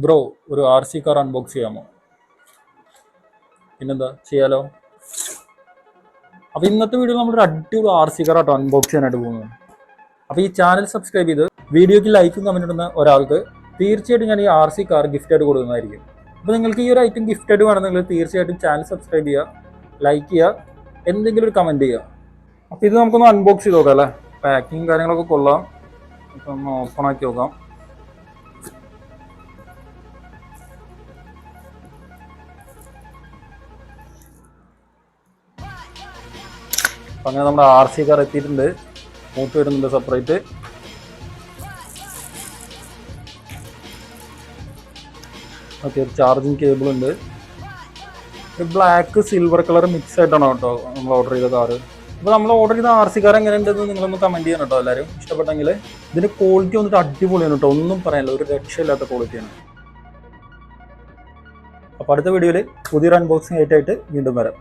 Bro ഒരു R C car unbox ചെയ്യാമോ? പിന്നെന്താ ചെയ്യാലോ. അപ്പോൾ ഇന്നത്തെ വീഡിയോ നമ്മളൊരു അടിപൊളി ആർ സി കാർ ആട്ടോ അൺബോക്സ് ചെയ്യാനായിട്ട് പോകുന്നത്. അപ്പോൾ ഈ ചാനൽ സബ്സ്ക്രൈബ് ചെയ്ത് വീഡിയോയ്ക്ക് ലൈക്കും കമൻറ്റ് ഇടുന്ന ഒരാൾക്ക് തീർച്ചയായിട്ടും ഞാൻ ഈ ആർ സി കാർ ഗിഫ്റ്റ് ആയിട്ട് കൊടുക്കുന്നതായിരിക്കും. അപ്പോൾ നിങ്ങൾക്ക് ഈ ഒരു ഐറ്റം ഗിഫ്റ്റ് ആയിട്ട് വേണമെങ്കിൽ തീർച്ചയായിട്ടും ചാനൽ സബ്സ്ക്രൈബ് ചെയ്യുക, ലൈക്ക് ചെയ്യുക, എന്തെങ്കിലും ഒരു കമൻറ്റ് ചെയ്യുക. അപ്പോൾ ഇത് നമുക്കൊന്ന് അൺബോക്സ് ചെയ്ത് നോക്കാം അല്ലേ. പാക്കിങ് കാര്യങ്ങളൊക്കെ കൊള്ളാം. ഇപ്പം ഒന്ന് ഓപ്പൺ ആക്കി നോക്കാം. അപ്പം അങ്ങനെ നമ്മുടെ ആർ സി കാർ എത്തിയിട്ടുണ്ട്. മൂട്ട് വരുന്നുണ്ട് സെപ്പറേറ്റ്. ഓക്കെ, ചാർജിങ് കേബിൾ ഉണ്ട്. ഒരു ബ്ലാക്ക് സിൽവർ കളർ മിക്സ് ആയിട്ടാണ് കേട്ടോ നമ്മൾ ഓർഡർ ചെയ്ത കാറ്. അപ്പോൾ നമ്മൾ ഓർഡർ ചെയ്ത ആർ സി കാർ എങ്ങനെയുണ്ടെന്ന് നിങ്ങളൊന്ന് കമൻറ്റ് ചെയ്യണം കേട്ടോ എല്ലാവരും. ഇഷ്ടപ്പെട്ടെങ്കിൽ ഇതിൻ്റെ ക്വാളിറ്റി വന്നിട്ട് അടിപൊളിയാണ് കേട്ടോ, ഒന്നും പറയാനില്ല, ഒരു രക്ഷയില്ലാത്ത ക്വാളിറ്റിയാണ്. അപ്പോൾ അടുത്ത വീഡിയോയിൽ പുതിയൊരു അൺബോക്സിംഗ് ആയിട്ട് വീണ്ടും വരാം.